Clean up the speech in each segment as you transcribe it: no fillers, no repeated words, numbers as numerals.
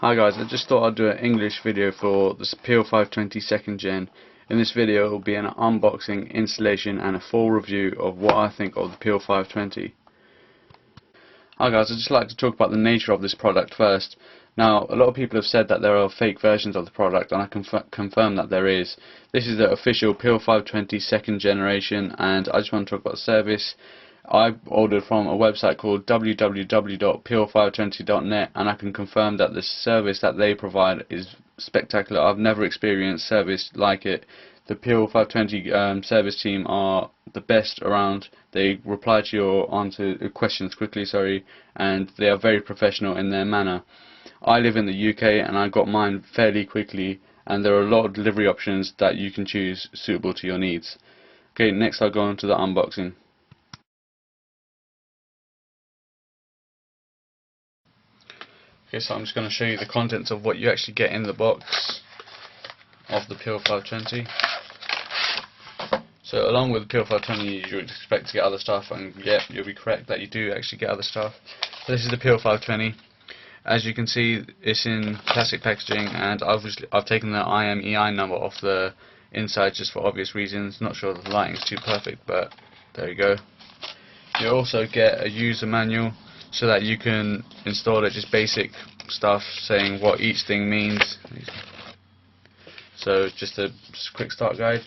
Hi guys, I just thought I'd do an English video for the Peel 520 2nd Gen. In this video it will be an unboxing, installation and a full review of what I think of the Peel 520. Hi guys, I'd just like to talk about the nature of this product first. Now, a lot of people have said that there are fake versions of the product, and I can confirm that there is. This is the official Peel 520 2nd generation, and I just want to talk about the service. I ordered from a website called www.peel520.net, and I can confirm that the service that they provide is spectacular. I've never experienced service like it. The Peel 520 service team are the best around. They reply to your questions quickly, and they are very professional in their manner. I live in the UK and I got mine fairly quickly, and there are a lot of delivery options that you can choose suitable to your needs. Okay, next I'll go on to the unboxing. Okay, so I'm just going to show you the contents of what you actually get in the box of the Peel 520. So along with the Peel 520 you would expect to get other stuff, and yeah, you'll be correct that you do actually get other stuff. So this is the Peel 520. As you can see, it's in plastic packaging, and I've taken the IMEI number off the inside just for obvious reasons. Not sure the lighting's too perfect, but there you go. You also get a user manual so that you can install it, just basic stuff saying what each thing means. So just a quick start guide,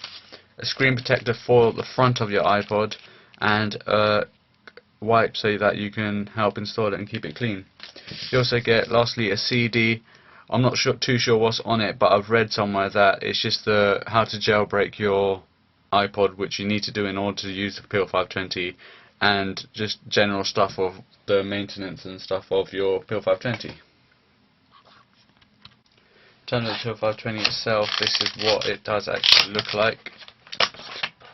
a screen protector for the front of your iPod, and a wipe so that you can help install it and keep it clean. You also get, lastly, a CD. I'm not too sure what's on it, but I've read somewhere that it's just the how to jailbreak your iPod, which you need to do in order to use the Peel 520, and just general stuff of the maintenance and stuff of your Peel 520. In terms of the Peel 520 itself, this is what it does actually look like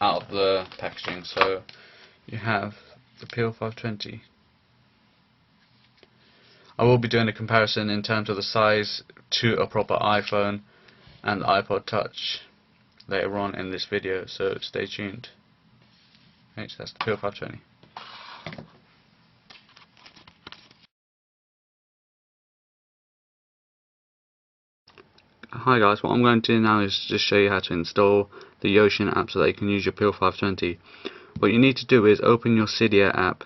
out of the packaging. So you have the Peel 520. I will be doing a comparison in terms of the size to a proper iPhone and iPod Touch later on in this video, so stay tuned. Okay, so that's the Peel 520. Hi guys, what I'm going to do now is just show you how to install the Yosion app so that you can use your Peel 520. What you need to do is open your Cydia app.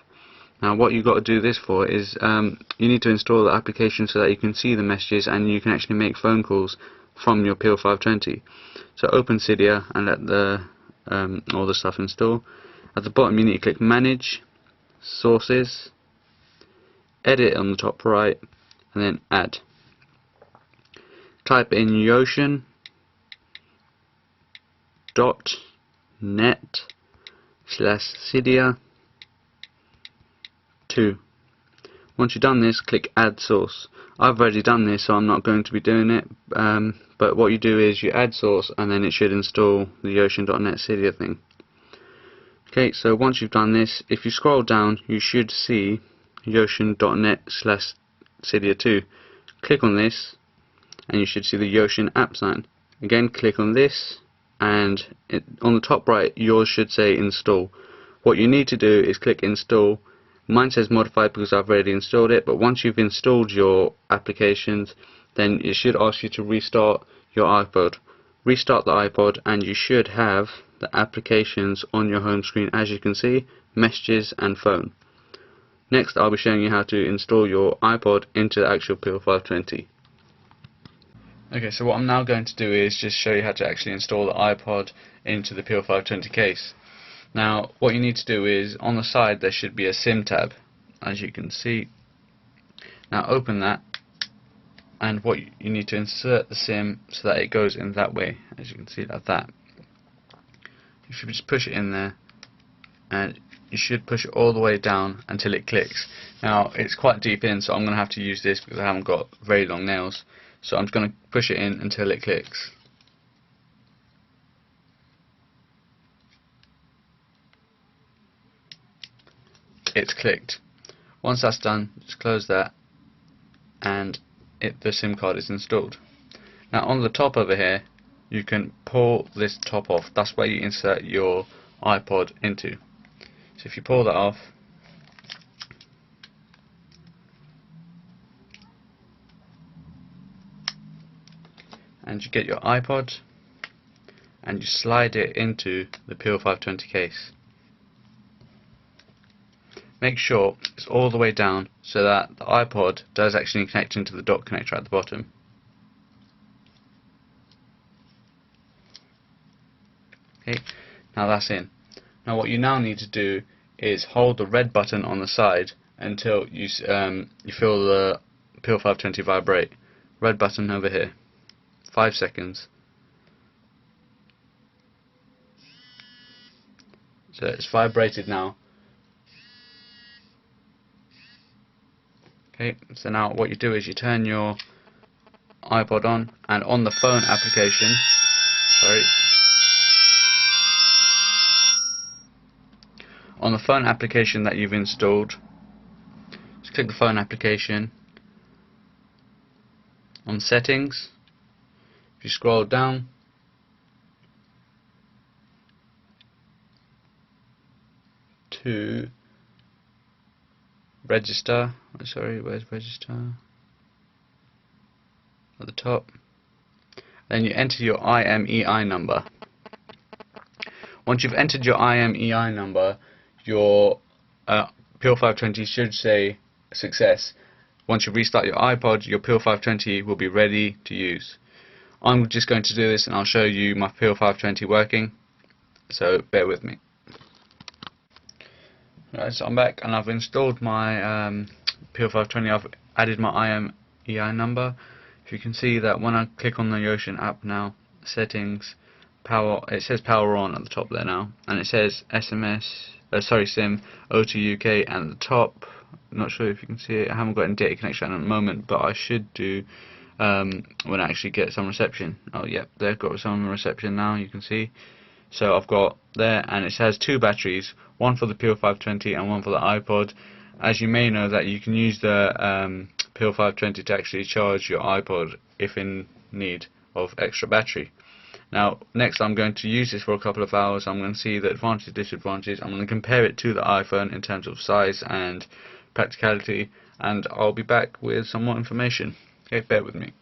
Now what you've got to do this for is you need to install the application so that you can see the messages and you can actually make phone calls from your Peel 520. So open Cydia and let all the stuff install. At the bottom you need to click Manage, Sources, Edit on the top right, and then Add. Type in yosion.net/Cydia2. Once you've done this, click Add Source. I've already done this, so I'm not going to be doing it, but what you do is you add source and then it should install the yosion.net Cydia thing. Okay, so once you've done this, if you scroll down you should see yosion.net/Cydia2. Click on this and you should see the Yosion app sign. Again, click on this, and on the top right yours should say install. What you need to do is click install. Mine says modified because I've already installed it, but once you've installed your applications, then it should ask you to restart your iPod. Restart the iPod and you should have the applications on your home screen, as you can see, messages and phone. Next I'll be showing you how to install your iPod into the actual Peel 520. Okay, so what I'm now going to do is just show you how to actually install the iPod into the Peel 520 case. Now what you need to do is, on the side there should be a SIM tab, as you can see. Now open that, and what you need to insert the SIM so that it goes in that way, as you can see, like that. You should just push it in there, and you should push it all the way down until it clicks. Now it's quite deep in, so I'm going to have to use this because I haven't got very long nails. So I'm just going to push it in until it clicks. It's clicked. Once that's done, just close that, and the SIM card is installed. Now on the top over here you can pull this top off. That's where you insert your iPod into. So if you pull that off, and you get your iPod and you slide it into the Peel 520 case. Make sure it's all the way down so that the iPod does actually connect into the dock connector at the bottom. Okay, now that's in. Now what you now need to do is hold the red button on the side until you feel the Peel 520 vibrate. Red button over here. 5 seconds. So it's vibrated now. Okay, so now what you do is you turn your iPod on, and on the phone application, on the phone application that you've installed, just click the phone application. On settings, if you scroll down to register, where's register? At the top. Then you enter your IMEI number. Once you've entered your IMEI number, your Peel 520 should say success. Once you restart your iPod, your Peel 520 will be ready to use. I'm just going to do this and I'll show you my Peel 520 working, so bear with me. Right, so I'm back and I've installed my Peel 520. I've added my IMEI number. If you can see that when I click on the Yosion app now, settings, power, it says power on at the top there now, and it says SIM O2 UK, and at the top, I'm not sure if you can see it, I haven't got any data connection at the moment, but I should do when I actually get some reception. Oh yep, they've got some reception now, you can see. So I've got there, and it has 2 batteries, one for the Peel 520 and one for the iPod. As you may know, that you can use the Peel 520 to actually charge your iPod if in need of extra battery. Now next I'm going to use this for a couple of hours. I'm going to see the advantages, disadvantages. I'm going to compare it to the iPhone in terms of size and practicality, and I'll be back with some more information. Okay, bear with me.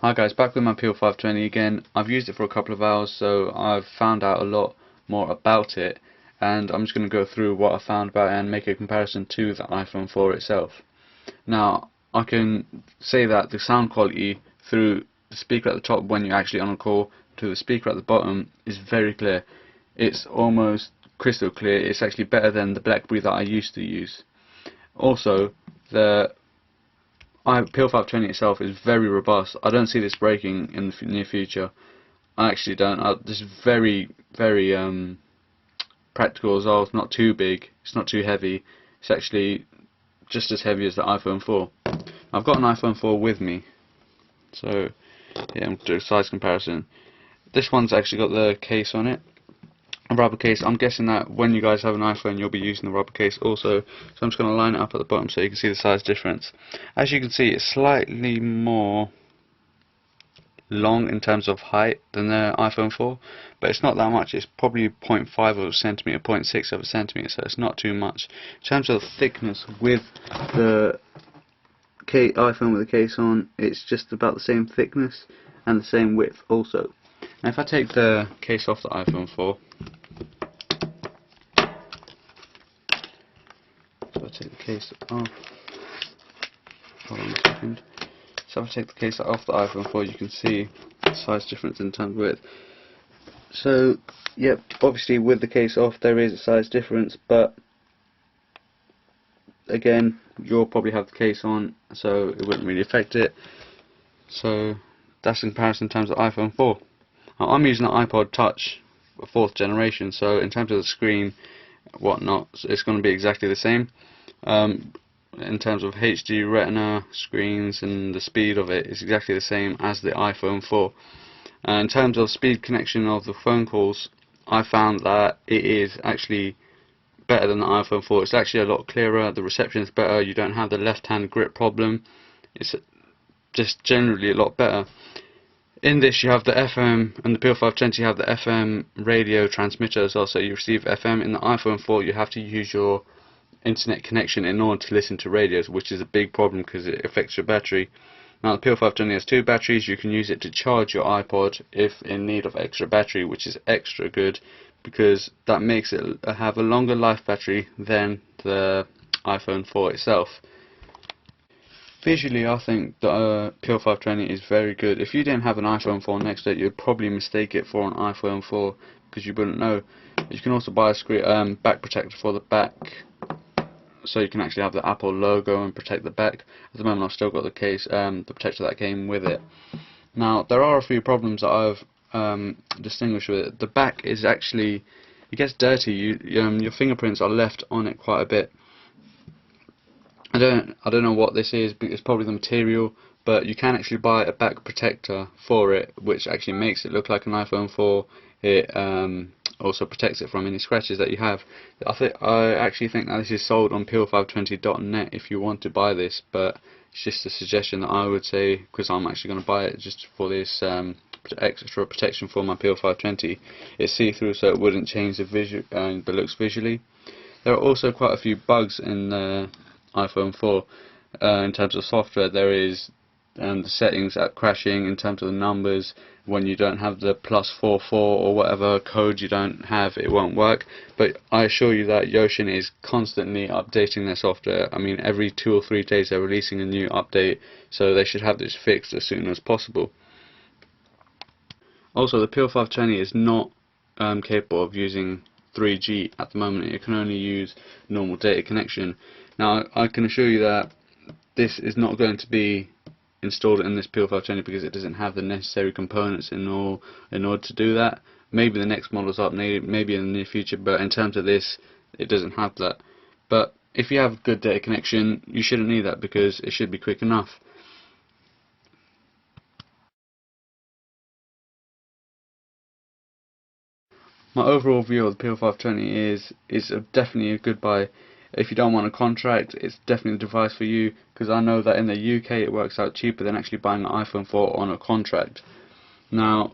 Hi guys, back with my Peel 520 again. I've used it for a couple of hours, so I've found out a lot more about it, and I'm just going to go through what I found about it and make a comparison to the iPhone 4 itself. Now I can say that the sound quality through the speaker at the top when you're actually on a call to the speaker at the bottom is very clear. It's almost crystal clear. It's actually better than the BlackBerry that I used to use. Also, the Peel 520 itself is very robust. I don't see this breaking in the near future. I actually don't. This is very practical as well. It's not too big. It's not too heavy. It's actually just as heavy as the iPhone 4. I've got an iPhone 4 with me, so yeah, I'm doing a size comparison. This one's actually got the case on it, a rubber case. I'm guessing that when you guys have an iPhone you'll be using the rubber case also, so I'm just going to line it up at the bottom so you can see the size difference. As you can see, it's slightly more long in terms of height than the iPhone 4, but it's not that much. It's probably 0.5 of a centimetre, 0.6 of a centimetre, so it's not too much. In terms of thickness with the iPhone with the case on, it's just about the same thickness and the same width also. Now if I take the case off the iPhone 4, so I take the case off, hold on a second. So if I take the case off the iPhone 4, you can see the size difference in terms of width. So yep, obviously with the case off there is a size difference, but again, you'll probably have the case on, so it wouldn't really affect it. So that's in comparison in terms of the iPhone 4. Now, I'm using the iPod Touch 4th generation, so in terms of the screen, whatnot, it's going to be exactly the same. In terms of HD Retina screens and the speed of it is exactly the same as the iPhone 4. In terms of speed connection of the phone calls, I found that it is actually better than the iPhone 4. It's actually a lot clearer, the reception is better, you don't have the left hand grip problem, it's just generally a lot better. In this you have the FM, and the Peel 520 you have the FM radio transmitter as well, so you receive FM. In the iPhone 4 you have to use your internet connection in order to listen to radios, which is a big problem because it affects your battery. Now the Peel 520 has two batteries. You can use it to charge your iPod if in need of extra battery, which is extra good because that makes it have a longer life battery than the iPhone 4 itself. Visually, I think the Peel 520 is very good. If you didn't have an iPhone 4 next to it, you'd probably mistake it for an iPhone 4 because you wouldn't know. You can also buy a screen back protector for the back, so you can actually have the Apple logo and protect the back. At the moment, I've still got the case, the protector that came with it. Now, there are a few problems that I've distinguished with it. The back is actually, it gets dirty. Your fingerprints are left on it quite a bit. I don't know what this is, but it's probably the material, but you can actually buy a back protector for it, which actually makes it look like an iPhone 4. It also protects it from any scratches that you have. I actually think that this is sold on peel520.net if you want to buy this, but it's just a suggestion that I would say, because I'm actually going to buy it just for this extra protection for my Peel 520. It's see-through, so it wouldn't change the looks visually. There are also quite a few bugs in the iPhone 4 in terms of software. There is the settings at crashing in terms of the numbers. When you don't have the +44 or whatever code you don't have, it won't work. But I assure you that Yosion is constantly updating their software. I mean, every 2 or 3 days they're releasing a new update, so they should have this fixed as soon as possible. Also, the Peel 520 is not capable of using 3G at the moment. It can only use normal data connection. Now, I can assure you that this is not going to be installed in this Peel 520 because it doesn't have the necessary components in order to do that. Maybe the next model's up, maybe in the near future, but in terms of this, it doesn't have that. But if you have good data connection, you shouldn't need that because it should be quick enough. My overall view of the Peel 520 is definitely a good buy. If you don't want a contract, it's definitely the device for you, because I know that in the UK it works out cheaper than actually buying an iPhone 4 on a contract. Now,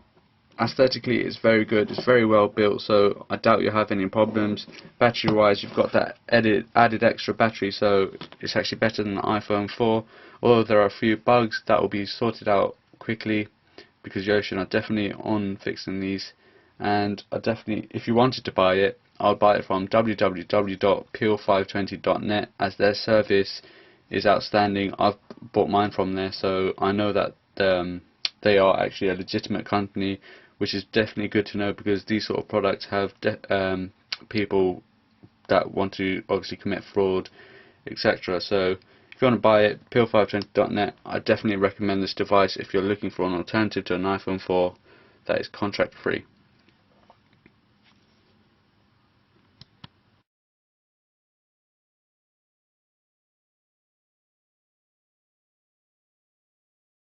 aesthetically it's very good, it's very well built, so I doubt you'll have any problems. Battery wise, you've got that added extra battery, so it's actually better than the iPhone 4. Although there are a few bugs that will be sorted out quickly, because Yosion are definitely on fixing these. And if you wanted to buy it, I'll buy it from www.peel520.net, as their service is outstanding. I've bought mine from there, so I know that they are actually a legitimate company, which is definitely good to know, because these sort of products have people that want to obviously commit fraud, etc. So if you want to buy it, peel520.net. I definitely recommend this device if you're looking for an alternative to an iPhone 4 that is contract free.